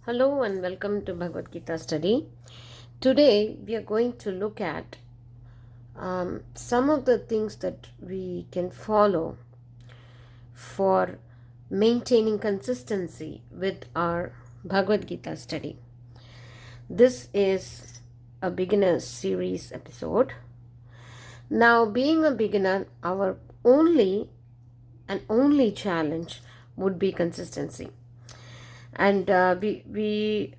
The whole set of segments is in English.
Hello and welcome to Bhagavad Gita study. Today we are going to look at some of the things that we can follow for maintaining consistency with our Bhagavad Gita study. This is a beginner's series episode. Now, being a beginner, our only challenge would be consistency. And we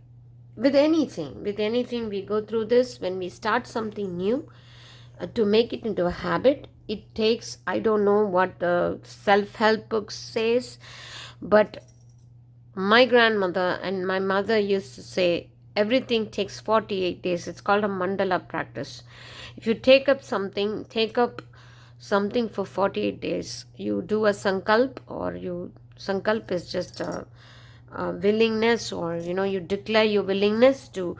with anything we go through this. When we start something new, to make it into a habit, it takes, I don't know what the self-help book says, but my grandmother and my mother used to say everything takes 48 days. It's called a mandala practice. If you take up something for 48 days, you do a sankalp, or sankalp is just a willingness, or you declare your willingness to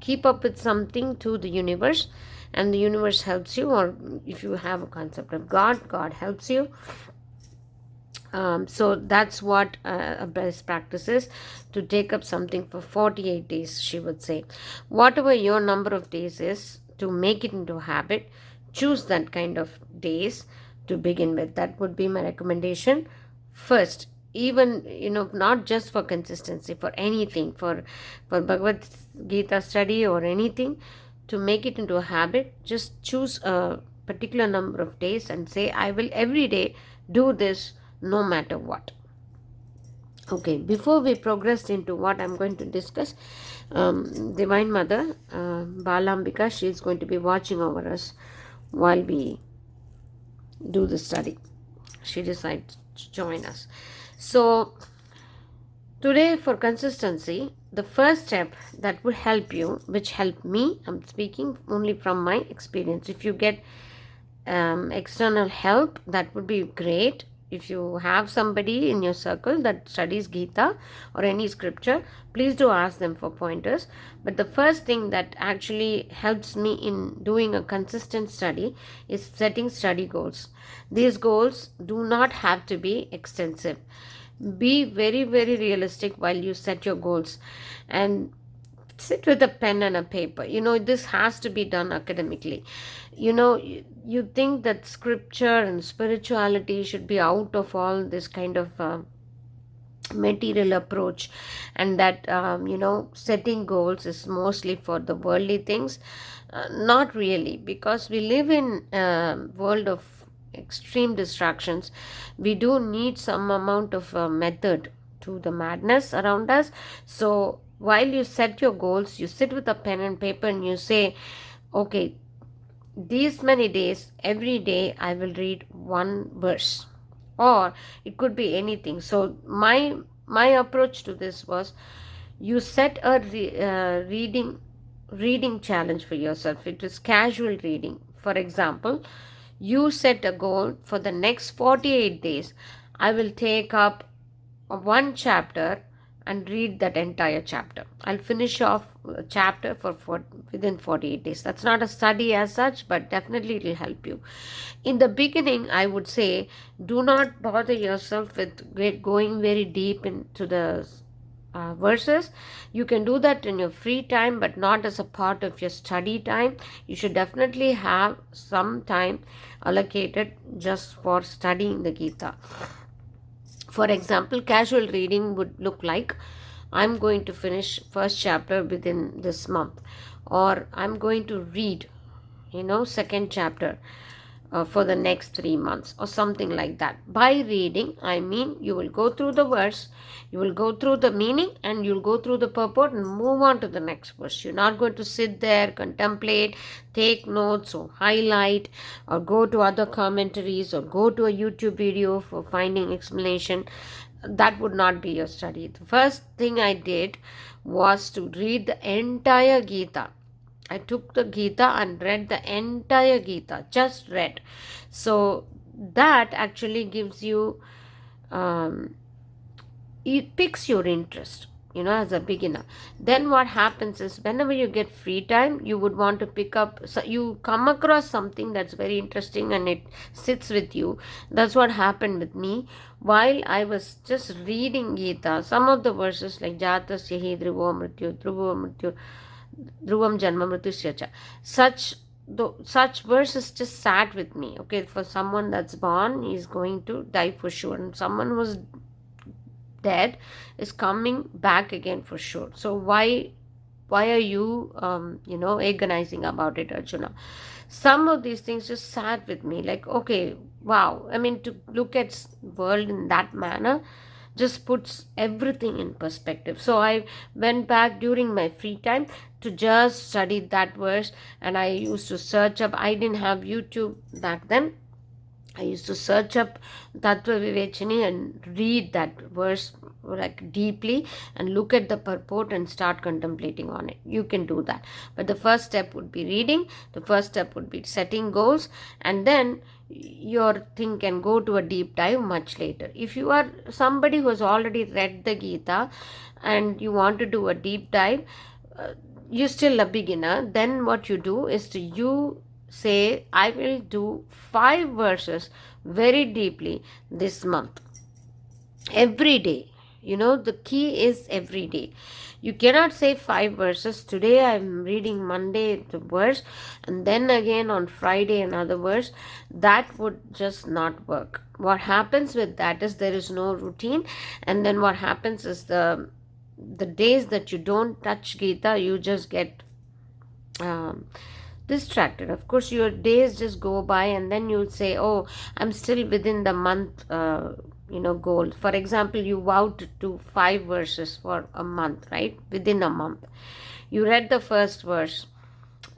keep up with something to the universe, and the universe helps you. Or if you have a concept of God helps you. So that's what a best practice is, to take up something for 48 days, she would say. Whatever your number of days is, to make it into a habit, choose that kind of days to begin with. That would be my recommendation first. Even, not just for consistency, for anything, for Bhagavad Gita study or anything, to make it into a habit, just choose a particular number of days and say, I will every day do this no matter what. Okay, before we progress into what I'm going to discuss, Divine Mother, Balambika, she is going to be watching over us while we do the study. She decided to join us. So today, for consistency, the first step that would help you, which helped me, I'm speaking only from my experience. If you get external help, that would be great. If you have somebody in your circle that studies Gita or any scripture, please do ask them for pointers. But the first thing that actually helps me in doing a consistent study is setting study goals. These goals do not have to be extensive. Be very, very realistic while you set your goals, and sit with a pen and a paper. This has to be done academically. You think that scripture and spirituality should be out of all this kind of material approach, and that setting goals is mostly for the worldly things. Not really, because we live in a world of extreme distractions. We do need some amount of method to the madness around us. So while you set your goals, you sit with a pen and paper and you say, okay, these many days, every day I will read one verse, or it could be anything. So my approach to this was, you set a reading challenge for yourself. It is casual reading. For example, you set a goal for the next 48 days. I will take up one chapter and read that entire chapter. I'll finish off a chapter within 48 days. That's not a study as such, but definitely it will help you. In the beginning, I would say, do not bother yourself with going very deep into the verses. You can do that in your free time, but not as a part of your study time. You should definitely have some time allocated just for studying the Gita. For example, casual reading would look like, I'm going to finish first chapter within this month, or I'm going to read, second chapter for the next 3 months, or something like that. By reading, I mean you will go through the verse, you will go through the meaning, and you'll go through the purport and move on to the next verse. You're not going to sit there, contemplate, take notes, or highlight, or go to other commentaries, or go to a YouTube video for finding explanation. That would not be your study. The first thing I did was to read the entire Gita. I took the Gita and read the entire Gita, just read. So that actually gives you, it picks your interest. as a beginner. Then what happens is, whenever you get free time, you would want to pick up, so you come across something that's very interesting and it sits with you. That's what happened with me while I was just reading Gita. Some of the verses like Jatasya hi dhruvo mrityu dhruvam janma mrityusya cha, such verses just sat with me. Okay, for someone that's born, he's going to die for sure, and someone who's dead is coming back again for sure. So why are you agonizing about it, Arjuna? Some of these things just sat with me, like, okay, wow, I mean, to look at world in that manner just puts everything in perspective. So I went back during my free time to just study that verse, and I used to search up. I didn't have YouTube back then. I used to search up Tattva Vivechani and read that verse like deeply and look at the purport and start contemplating on it. You can do that. But the first step would be reading. The first step would be setting goals, and then your thing can go to a deep dive much later. If you are somebody who has already read the Gita and you want to do a deep dive, you're still a beginner, then what you do is to say, I will do 5 verses very deeply this month. Every day. The key is every day. You cannot say 5 verses. Today I'm reading Monday the verse, and then again on Friday another verse. That would just not work. What happens with that is there is no routine, and then what happens is the days that you don't touch Gita, you just get distracted. Of course, your days just go by, and then you'll say, oh, I'm still within the month goal. For example, you vowed to do 5 verses for a month, right? Within a month you read the first verse,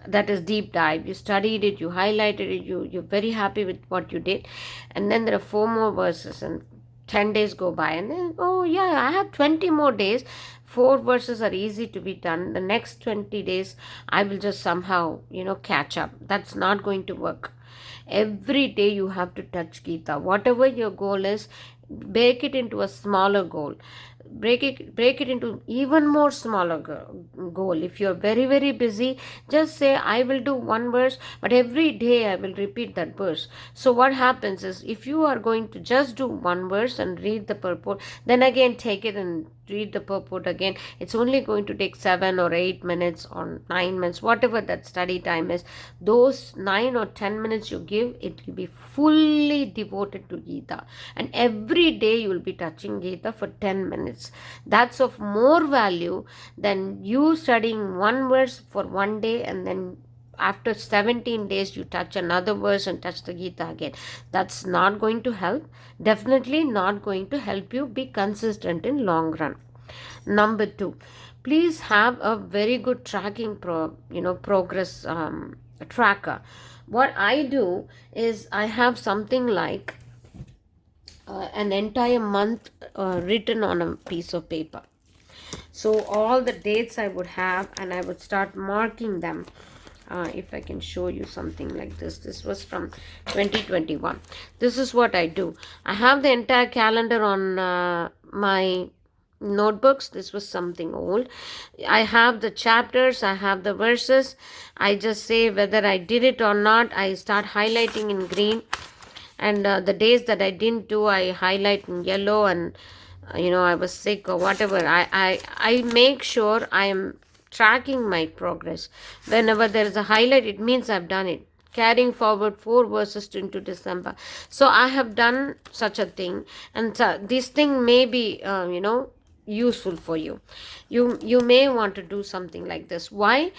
that is deep dive. You studied it, you highlighted it, you're very happy with what you did, and then there are 4 more verses, and 10 days go by, and then, oh yeah, I have 20 more days. 4 verses are easy to be done. The next 20 days I will just somehow catch up. That's not going to work. Every day you have to touch Gita. Whatever your goal is, break it into a smaller goal. Break it into even more smaller goal. If you're very, very busy, just say, I will do 1 verse, but every day I will repeat that verse. So what happens is, if you are going to just do 1 verse and read the purport, then again take it and read the purport again, it's only going to take 7 or 8 minutes or 9 minutes, whatever that study time is. Those 9 or 10 minutes you give, it will be fully devoted to Gita, and every day you will be touching Gita for 10 minutes. That's of more value than you studying 1 verse for 1 day, and then after 17 days you touch another verse and touch the Gita again. That's not going to help. Definitely not going to help you be consistent in long run. Number 2, please have a very good tracking progress tracker. What I do is, I have something like an entire month written on a piece of paper. So all the dates I would have, and I would start marking them. If I can show you something like this. This was from 2021. This is what I do. I have the entire calendar on my notebooks. This was something old. I have the chapters, I have the verses. I just say whether I did it or not. I start highlighting in green, and the days that I didn't do, I highlight in yellow, and I was sick or whatever. I make sure I am tracking my progress. Whenever there is a highlight, it means I've done it. Carrying forward 4 verses into December. So I have done such a thing, and this thing may be useful for you. You may want to do something like this. Why?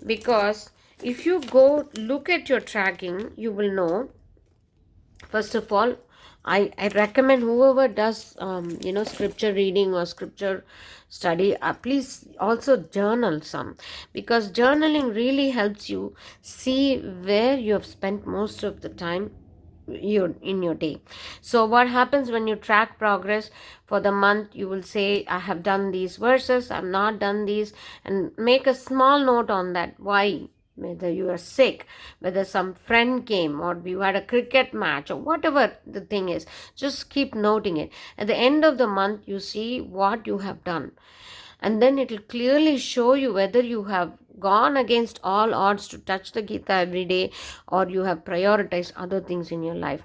Because if you go look at your tracking, you will know. First of all, I recommend whoever does scripture reading or scripture study, please also journal some, because journaling really helps you see where you have spent most of the time in your day. So what happens when you track progress for the month, you will say, I have done these verses, I've not done these, and make a small note on that. Why? whether you are sick, whether some friend came, or you had a cricket match, or whatever the thing is, just keep noting it. At the end of the month, you see what you have done, and then it will clearly show you whether you have gone against all odds to touch the Gita every day, or you have prioritized other things in your life.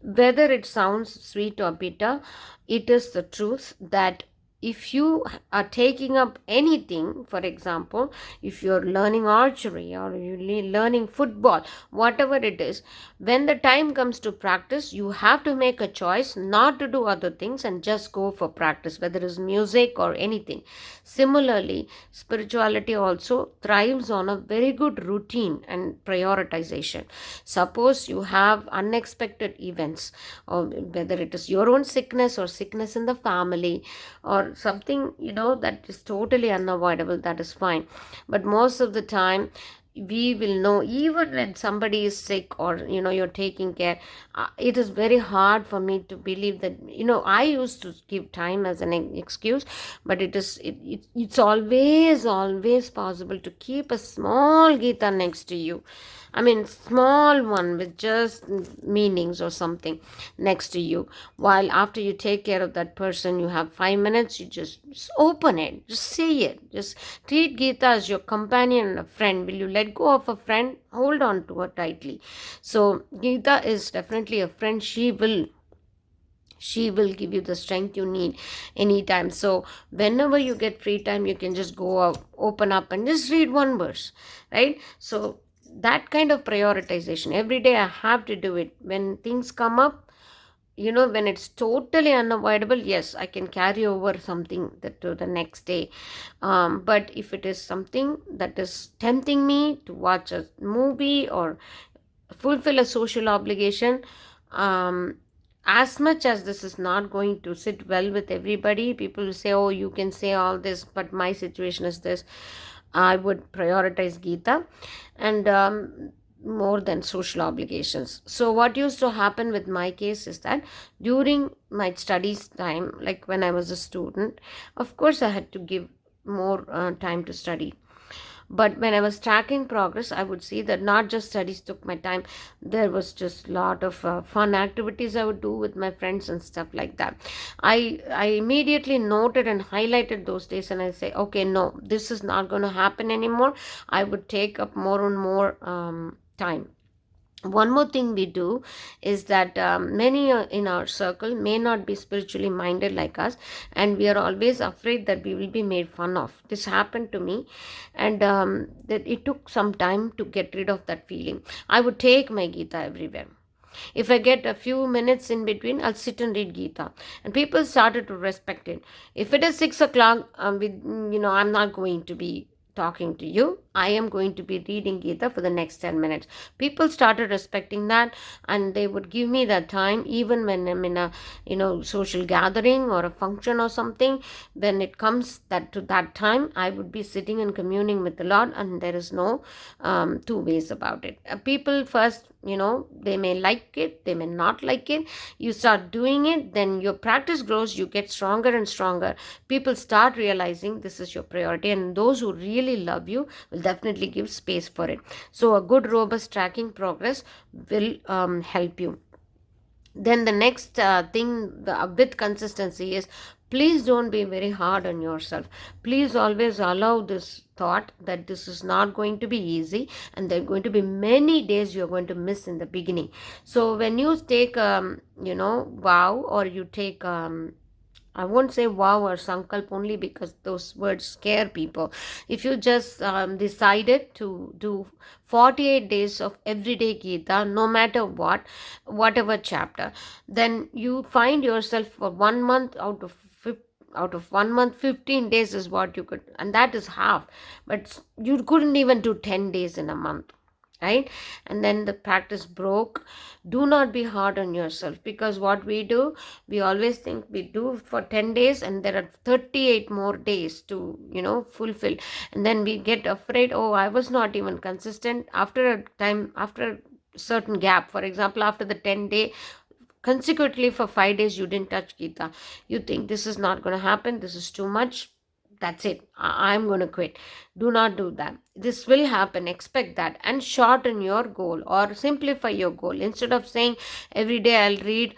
Whether it sounds sweet or bitter, it is the truth that if you are taking up anything, for example, if you're learning archery or you're learning football, whatever it is, when the time comes to practice, you have to make a choice not to do other things and just go for practice, whether it's music or anything. Similarly, spirituality also thrives on a very good routine and prioritization. Suppose you have unexpected events, or whether it is your own sickness or sickness in the family, or something that is totally unavoidable, that is fine. But most of the time, we will know, even when somebody is sick, or you're taking care, it is very hard for me to believe that, I used to give time as an excuse, but it's always possible to keep a small Gita next to you. I mean, small one with just meanings or something next to you. While after you take care of that person, you have 5 minutes, you just open it, just say it, just treat Gita as your companion and a friend. Will you let go of a friend? Hold on to her tightly. So Gita is definitely a friend. She will give you the strength you need anytime. So whenever you get free time, you can just go out, open up, and just read one verse, right? So that kind of prioritization, every day I have to do it. When things come up, when it's totally unavoidable, yes, I can carry over something to the next day. But if it is something that is tempting me to watch a movie or fulfill a social obligation, as much as this is not going to sit well with everybody, people will say, oh, you can say all this, but my situation is this. I would prioritize Gita and more than social obligations. So what used to happen with my case is that during my studies time, like when I was a student, of course I had to give more time to study. But when I was tracking progress, I would see that not just studies took my time. There was just a lot of fun activities I would do with my friends and stuff like that. I immediately noted and highlighted those days, and I say, okay, no, this is not going to happen anymore. I would take up more and more time. One more thing we do is that many in our circle may not be spiritually minded like us, and we are always afraid that we will be made fun of. This happened to me, and that it took some time to get rid of that feeling. I would take my Gita everywhere. If I get a few minutes in between, I'll sit and read Gita, and people started to respect it. If it is 6 o'clock, I'm not going to be talking to you. I am going to be reading Gita for the next 10 minutes. People started respecting that, and they would give me that time even when I'm in a social gathering or a function or something. When it comes to that time, I would be sitting and communing with the Lord, and there is no two ways about it. People first, they may like it, they may not like it. You start doing it, then your practice grows, you get stronger and stronger. People start realizing this is your priority, and those who really love you will definitely give space for it. So a good robust tracking progress will help you. Then the next thing with consistency is, please don't be very hard on yourself. Please always allow this thought that this is not going to be easy, and there are going to be many days you're going to miss in the beginning. So when you take vow, or you take I won't say wow or sankalp, only because those words scare people. If you just decided to do 48 days of everyday Gita, no matter whatever chapter, then you find yourself for 1 month out of 1 month, 15 days is what you could, and that is half. But you couldn't even do 10 days in a month, right? And then the practice broke. Do not be hard on yourself, because what we do, we always think we do for 10 days and there are 38 more days to fulfill, and then we get afraid, oh, I was not even consistent. After a time, after a certain gap, for example, after the 10-day consecutively for 5 days you didn't touch Gita, you think this is not going to happen, this is too much. that's it, I'm going to quit. Do not do that. This will happen, expect that, and shorten your goal or simplify your goal. Instead of saying every day I'll read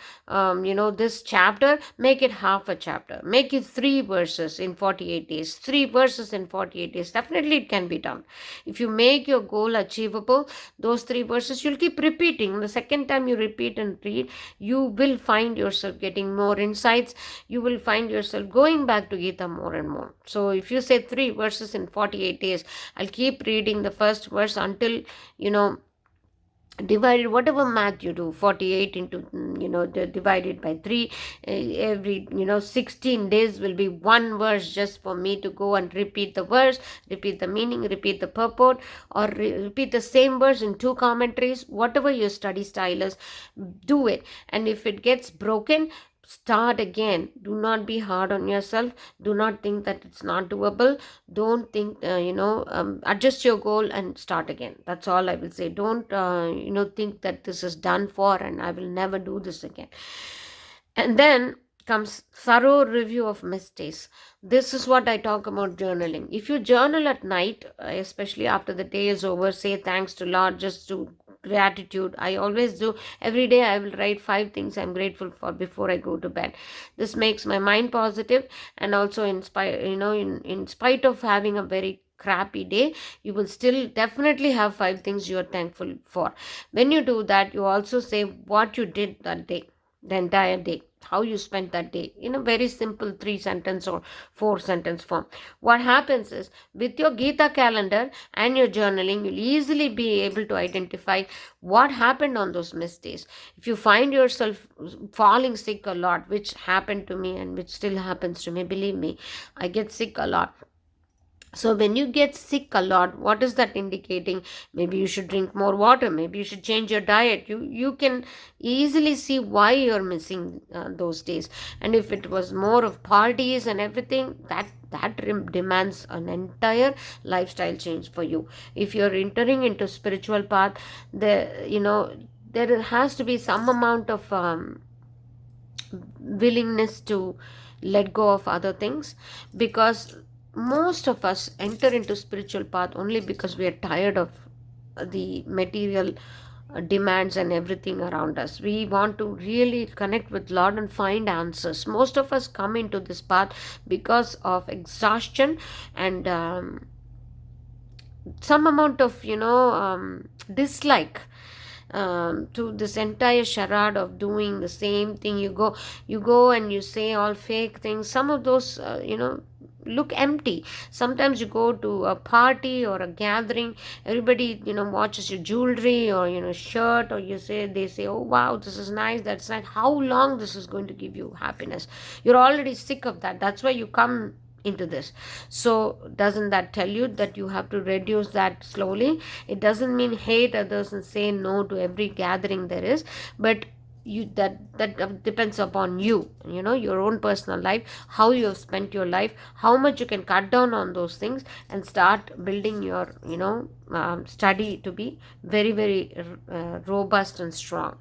this chapter, make it half a chapter, make it 3 verses in 48 days, 3 verses in 48 days. Definitely it can be done. If you make your goal achievable, those 3 verses you'll keep repeating. The second time you repeat and read, you will find yourself getting more insights. You will find yourself going back to Gita more and more. So if you say 3 verses in 48 days, I'll keep reading the first verse until, divided, whatever math you do, 48 into, divided by 3, every, 16 days will be one verse, just for me to go and repeat the verse, repeat the meaning, repeat the purport, or repeat the same verse in 2 commentaries. Whatever your study style is, do it. And if it gets broken, start again. Do not be hard on yourself. Do not think that it's not doable. Don't think, adjust your goal and start again. That's all I will say. Don't think that this is done for and I will never do this again. And then comes thorough review of mistakes. This is what I talk about journaling. If you journal at night, especially after the day is over, say thanks to Lord, just to gratitude. I always do. Every day I will write 5 things I'm grateful for before I go to bed. This makes my mind positive, and also in spite of having a very crappy day, you will still definitely have 5 things you are thankful for. When you do that, you also say what you did that day, the entire day, how you spent that day, in a very simple 3 sentence or 4 sentence form. What happens is, with your Gita calendar and your journaling, you'll easily be able to identify what happened on those mistakes. If you find yourself falling sick a lot, which happened to me and which still happens to me, believe me, I get sick a lot. So when you get sick a lot, what is that indicating? Maybe you should drink more water. Maybe you should change your diet. You can easily see why you're missing those days. And if it was more of parties and everything, that demands an entire lifestyle change for you. If you're entering into spiritual path, there has to be some amount of willingness to let go of other things, because most of us enter into spiritual path only because we are tired of the material demands and everything around us. We want to really connect with Lord and find answers. Most of us come into this path because of exhaustion and some amount of dislike to this entire charade of doing the same thing. You go and you say all fake things. Some of those look empty. Sometimes you go to a party or a gathering, everybody watches your jewelry or shirt, or they say, oh wow, this is nice, that's nice. How long this is going to give you happiness? You're already sick of that. That's why you come into this. So doesn't that tell you that you have to reduce that slowly? It doesn't mean hate others and say no to every gathering there is, but that depends upon you, your own personal life, how you have spent your life, how much you can cut down on those things and start building your study to be very, very robust and strong.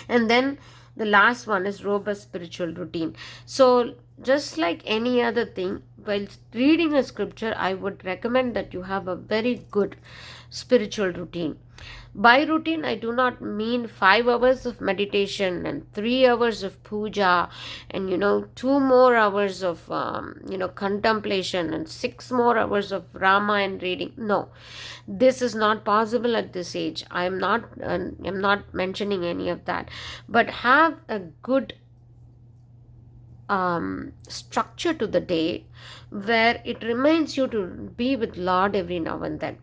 And then the last one is robust spiritual routine. So just like any other thing, while reading a scripture, I would recommend that you have a very good spiritual routine. By routine, I do not mean 5 hours of meditation and 3 hours of puja and 2 more hours of contemplation and 6 more hours of Ramayana reading. No, this is not possible at this age. I'm not mentioning any of that, but have a good structure to the day where it reminds you to be with Lord every now and then.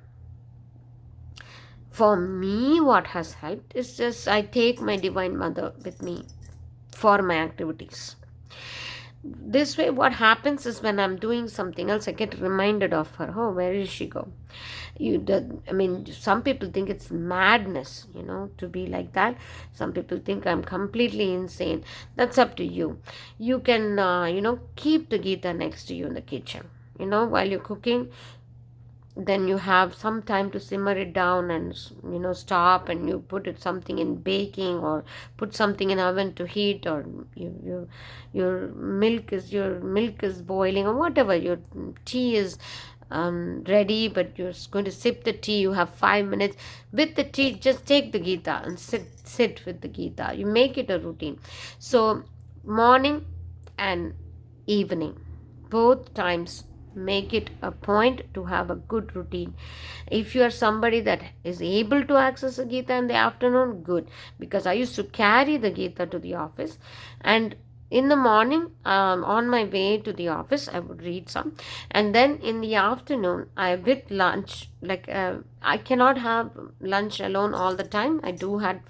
For me, what has helped is just I take my Divine Mother with me for my activities. This way, what happens is when I'm doing something else, I get reminded of her. Oh, where did she go? Some people think it's madness, to be like that. Some people think I'm completely insane. That's up to you. You can, keep the Gita next to you in the kitchen. While you're cooking, then you have some time to simmer it down and stop, and you put it something in baking or put something in oven to heat, or your milk is boiling, or whatever, your tea is ready, but you're going to sip the tea. You have 5 minutes with the tea. Just take the Gita and sit with the Gita. You make it a routine. So morning and evening, both times, make it a point to have a good routine. If you are somebody that is able to access the Gita in the afternoon, good, because I used to carry the Gita to the office, and in the morning, on my way to the office, I would read some, and then in the afternoon, I with lunch, like I cannot have lunch alone all the time. I do had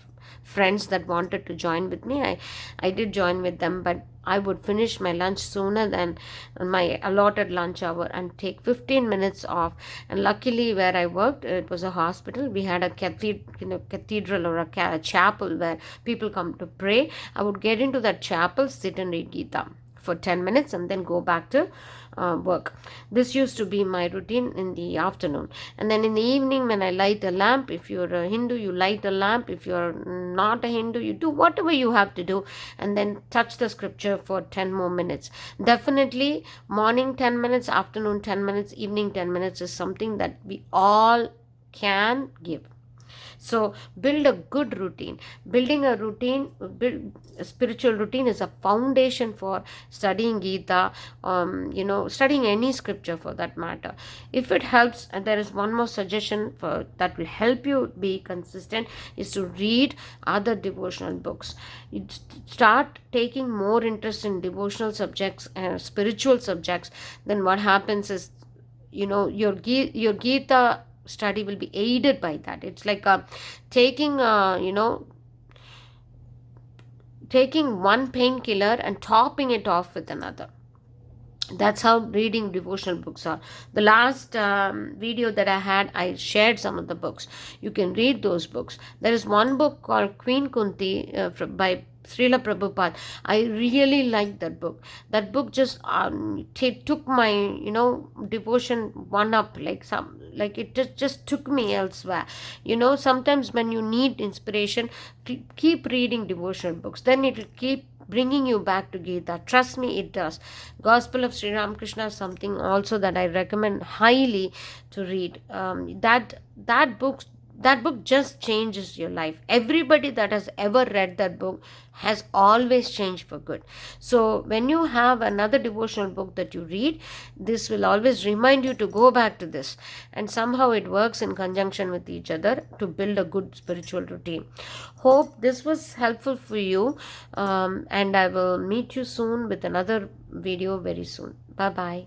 friends that wanted to join with me. I did join with them, but I would finish my lunch sooner than my allotted lunch hour and take 15 minutes off. And luckily, where I worked, it was a hospital. We had a cathedral or a chapel where people come to pray. I would get into that chapel, sit and read Gita for 10 minutes, and then go back to work. This used to be my routine in the afternoon. And then in the evening, when I light a lamp, if you're a Hindu, you light a lamp. If you're not a Hindu, you do whatever you have to do, and then touch the scripture for 10 more minutes. Definitely, morning 10 minutes, afternoon 10 minutes, evening 10 minutes is something that we all can give. So build a good routine. Building a routine, a spiritual routine, is a foundation for studying Gita, studying any scripture for that matter. If it helps, and there is one more suggestion for that will help you be consistent, is to read other devotional books. You start taking more interest in devotional subjects and spiritual subjects. Then what happens is, your Gita study will be aided by that. It's like taking taking one painkiller and topping it off with another. That's how reading devotional books are. The last video that I had, I shared some of the books. You can read those books. There is one book called Queen Kunti by Srila Prabhupada. I really liked that book. That book just took my devotion one up, like it just took me elsewhere. Sometimes when you need inspiration, keep reading devotional books. Then it will keep bringing you back to Gita. Trust me, it does. Gospel of Sri Ramakrishna is something also that I recommend highly to read. That book just changes your life. Everybody that has ever read that book has always changed for good. So when you have another devotional book that you read, this will always remind you to go back to this, and somehow it works in conjunction with each other to build a good spiritual routine. Hope this was helpful for you, and I will meet you soon with another video very soon. Bye bye.